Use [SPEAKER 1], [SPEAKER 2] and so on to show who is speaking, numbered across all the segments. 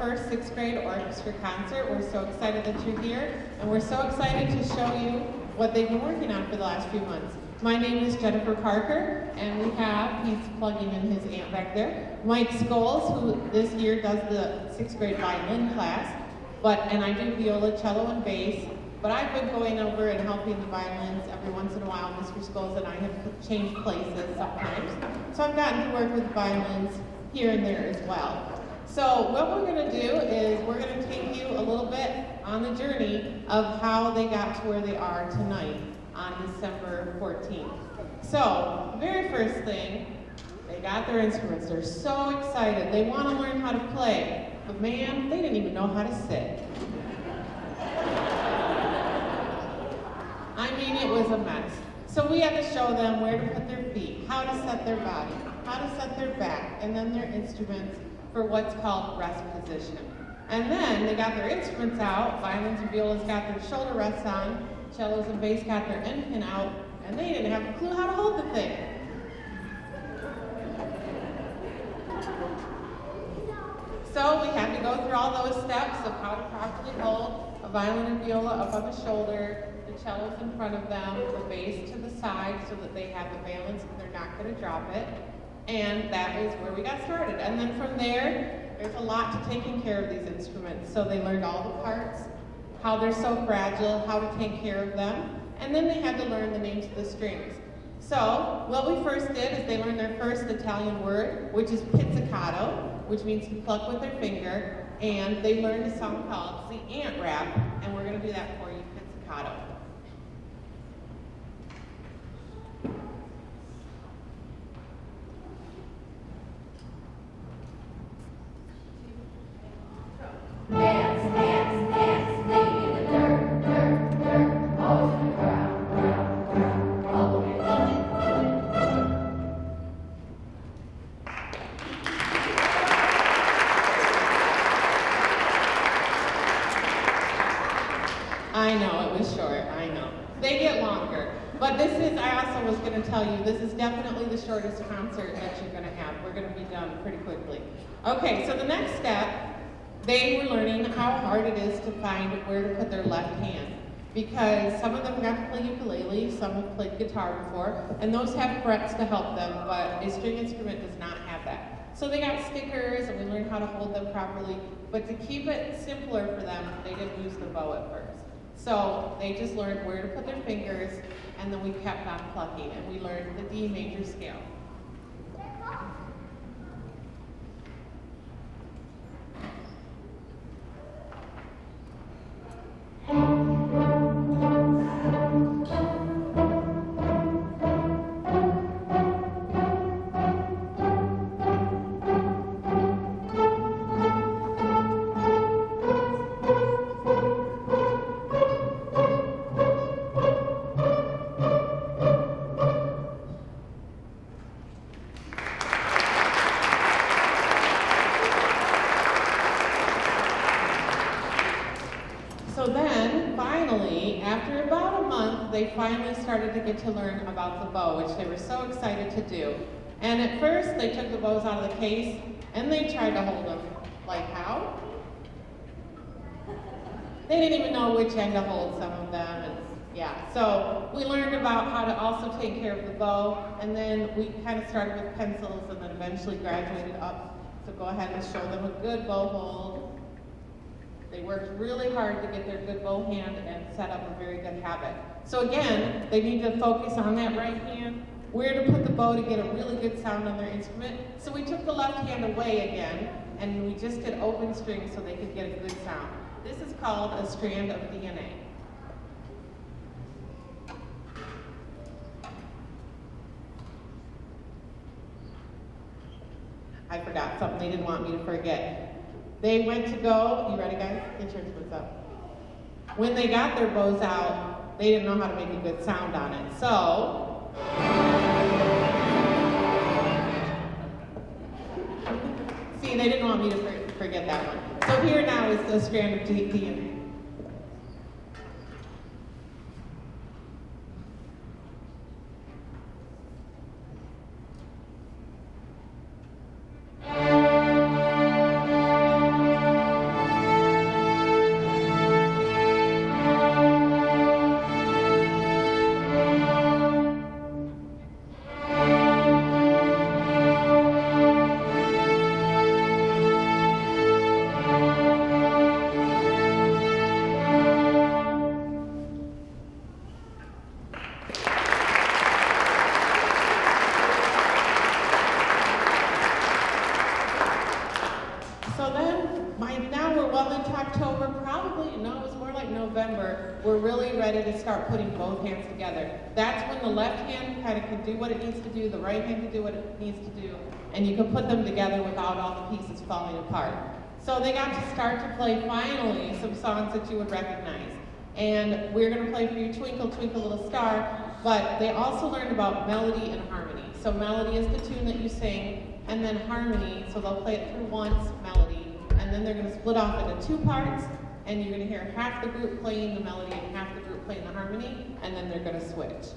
[SPEAKER 1] first sixth grade orchestra concert. We're so excited that you're here, and we're so excited to show you what they've been working on for the last few months. My name is Jennifer Parker, and we have, he's plugging in his amp back there, Mike Scholes, who this year does the sixth grade violin class, and I do viola, cello, and bass. But I've been going over and helping the violins every once in a while. Mr. Scholes and I have changed places sometimes. So I've gotten to work with violins here and there as well. So what we're going to do is we're going to take you a little bit on the journey of how they got to where they are tonight on December 14th. So, very first thing, they got their instruments. They're so excited. They want to learn how to play. But man, they didn't even know how to sit. I mean, it was a mess. So we had to show them where to put their feet, how to set their body, how to set their back, and then their instruments for what's called rest position. And then they got their instruments out. Violins and violas got their shoulder rests on. Cellos and bass got their end pin out, and they didn't have a clue how to hold the thing. So we had to go through all those steps of how to properly hold a violin and viola up on the shoulder, the cellos in front of them, the bass to the side so that they have the balance and they're not going to drop it. And that is where we got started. And then from there's a lot to taking care of these instruments. So they learned all the parts, how they're so fragile, how to take care of them, and then they had to learn the names of the strings. So what we first did is they learned their first Italian word, which is pizzicato, which means to pluck with their finger, and they learned a song called the Ant Rap, and we're going to do that for you, pizzicato.
[SPEAKER 2] Dance, dance, dance, dig in the dirt, dirt, dirt, all to the ground, ground, ground, all the way down.
[SPEAKER 1] I know, it was short, I know. They get longer. But this is, I also was going to tell you, this is definitely the shortest concert that you're going to have. We're going to be done pretty quickly. Okay, so the next step, they were learning how hard it is to find where to put their left hand. Because some of them got to play ukulele, some have played guitar before, and those have frets to help them, but a string instrument does not have that. So they got stickers, and we learned how to hold them properly, but to keep it simpler for them, they didn't use the bow at first. So they just learned where to put their fingers, and then we kept on plucking, and we learned the D major scale. So then, finally, after about a month, they finally started to get to learn about the bow, which they were so excited to do. And at first, they took the bows out of the case, and they tried to hold them. Like how? They didn't even know which end to hold some of them, and yeah. So we learned about how to also take care of the bow, and then we kind of started with pencils, and then eventually graduated up. So go ahead and show them a good bow hold. They worked really hard to get their good bow hand and set up a very good habit. So again, they need to focus on that right hand, where to put the bow to get a really good sound on their instrument. So we took the left hand away again, and we just did open strings so they could get a good sound. This is called a strand of DNA. I forgot something they didn't want me to forget. They went to go, you ready guys? Get your instruments up. When they got their bows out, they didn't know how to make a good sound on it. So, see, they didn't want me to forget that one. So here now is the strand of DNA. November, we're really ready to start putting both hands together. That's when the left hand kind of can do what it needs to do, the right hand can do what it needs to do, and you can put them together without all the pieces falling apart. So they got to start to play, finally, some songs that you would recognize. And we're going to play for you Twinkle, Twinkle, Little Star, but they also learned about melody and harmony. So melody is the tune that you sing, and then harmony, so they'll play it through once, melody, and then they're going to split off into two parts, and you're going to hear half the group playing the melody and half the group playing the harmony, and then they're going to switch.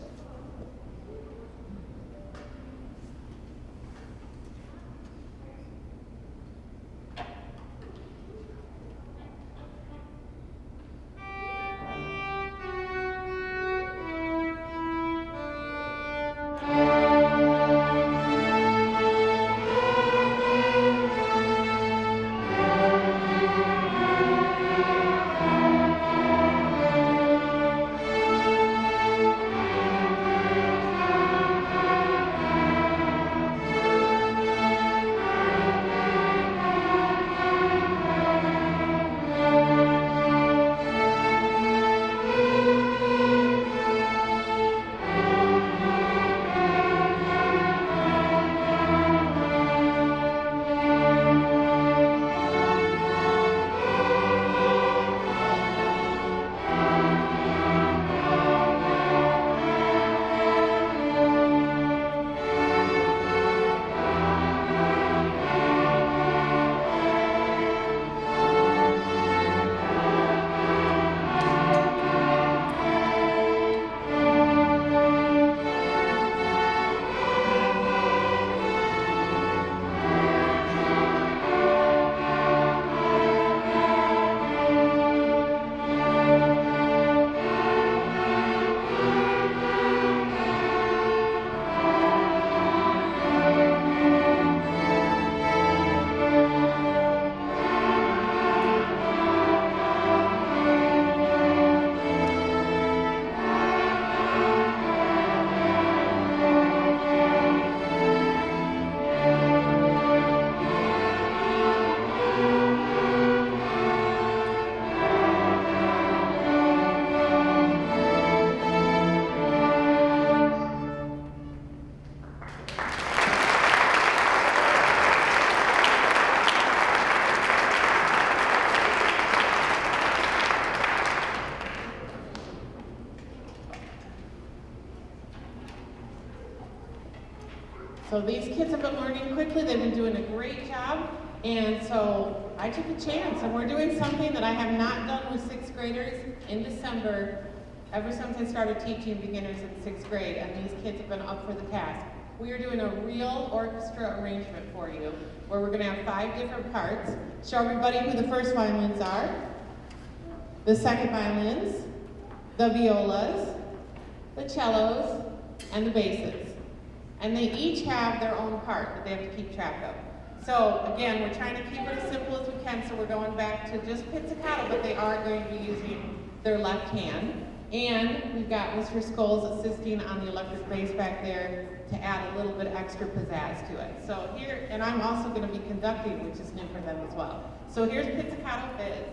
[SPEAKER 1] So these kids have been learning quickly. They've been doing a great job. And so I took a chance, and we're doing something that I have not done with sixth graders in December ever since I started teaching beginners in sixth grade, and these kids have been up for the task. We are doing a real orchestra arrangement for you, where we're going to have 5 different parts. Show everybody who the first violins are, the second violins, the violas, the cellos, and the basses. And they each have their own part that they have to keep track of. So again, we're trying to keep it as simple as we can, so we're going back to just Pizzicato, but they are going to be using their left hand. And we've got Mr. Scholes assisting on the electric bass back there to add a little bit extra pizzazz to it. So here, and I'm also going to be conducting, which is new for them as well. So here's Pizzicato Fizz.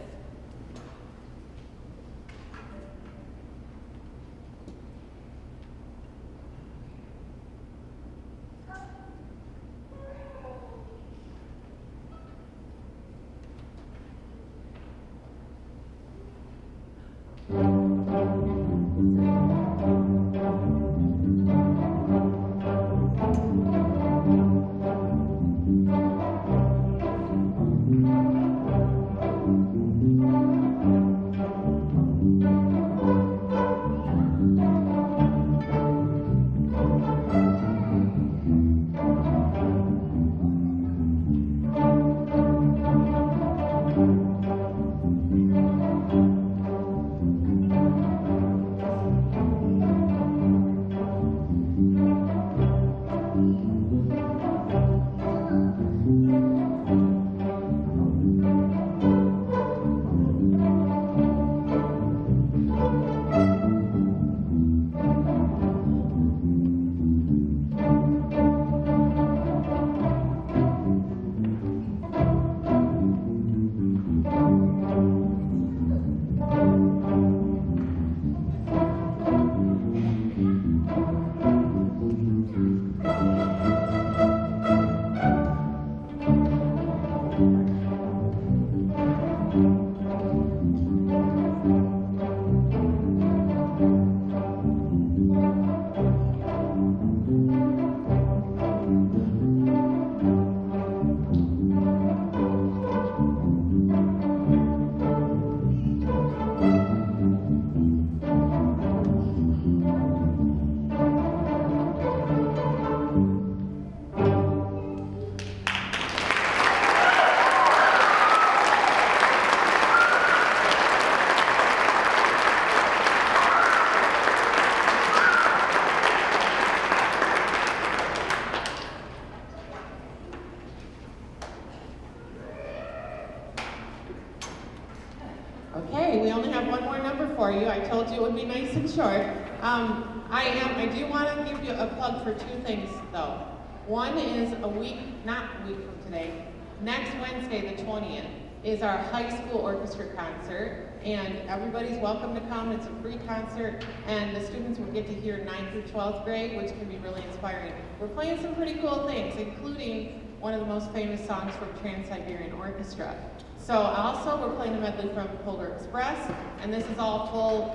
[SPEAKER 1] Okay, we only have one more number for you. I told you it would be nice and short. I do want to give you a plug for two things though. One is not a week from today, next Wednesday, the 20th, is our high school orchestra concert, and everybody's welcome to come. It's a free concert, and the students will get to hear 9th through 12th grade, which can be really inspiring. We're playing some pretty cool things, including one of the most famous songs from Trans-Siberian Orchestra. So also we're playing a medley from Polar Express, and this is all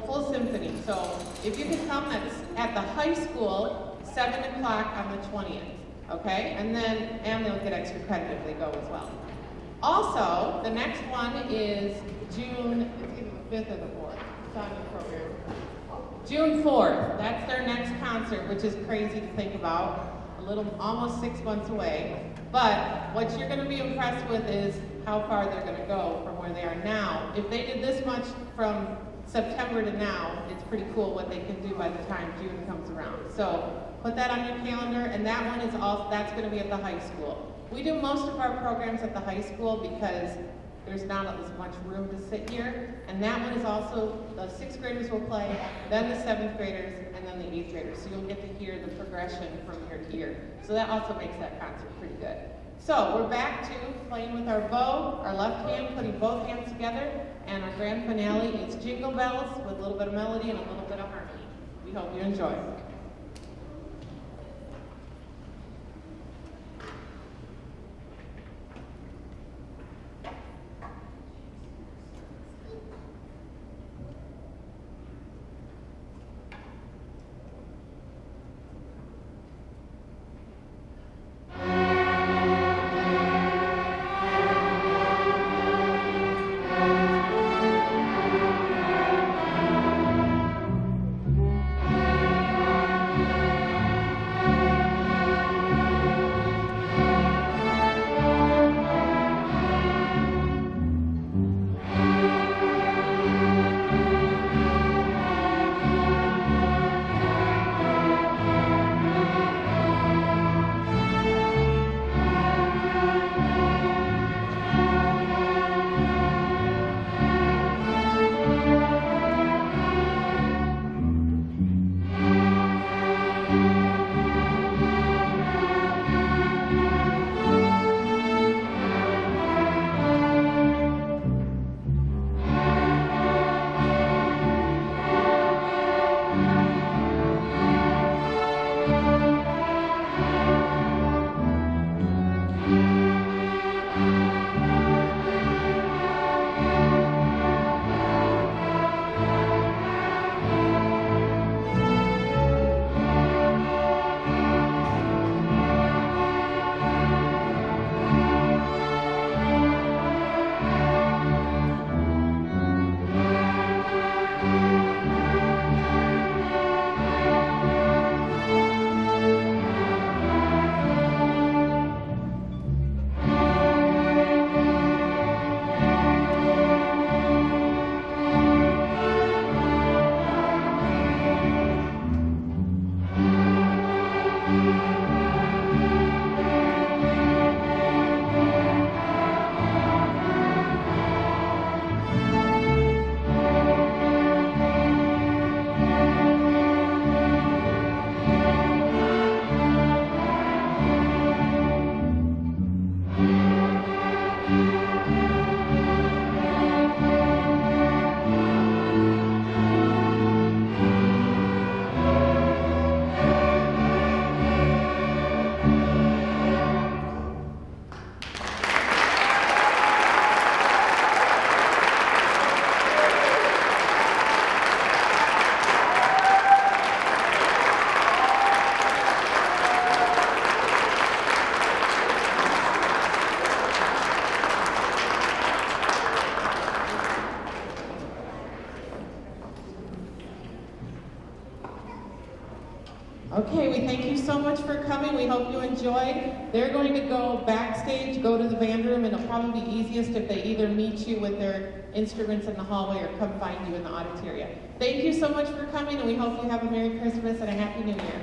[SPEAKER 1] full symphony. So if you can come, that's at the high school, 7 o'clock on the 20th, okay? And they'll get extra credit if they go as well. Also, the next one is it's either the 5th or the 4th. It's on the program. June 4th, that's their next concert, which is crazy to think about. Almost 6 months away. But what you're going to be impressed with is how far they're going to go from where they are now. If they did this much from September to now, it's pretty cool what they can do by the time June comes around. So put that on your calendar, and that one is that's going to be at the high school. We do most of our programs at the high school because there's not as much room to sit here, and that one is also, the 6th graders will play, then the 7th graders, and then the 8th graders. So you'll get to hear the progression from year to year. So that also makes that concert pretty good. So we're back to playing with our bow, our left hand, putting both hands together, and our grand finale is Jingle Bells with a little bit of melody and a little bit of harmony. We hope you enjoy. Okay, we thank you so much for coming. We hope you enjoyed. They're going to go backstage, go to the band room, and it'll probably be easiest if they either meet you with their instruments in the hallway or come find you in the auditoria. Thank you so much for coming, and we hope you have a Merry Christmas and a Happy New Year.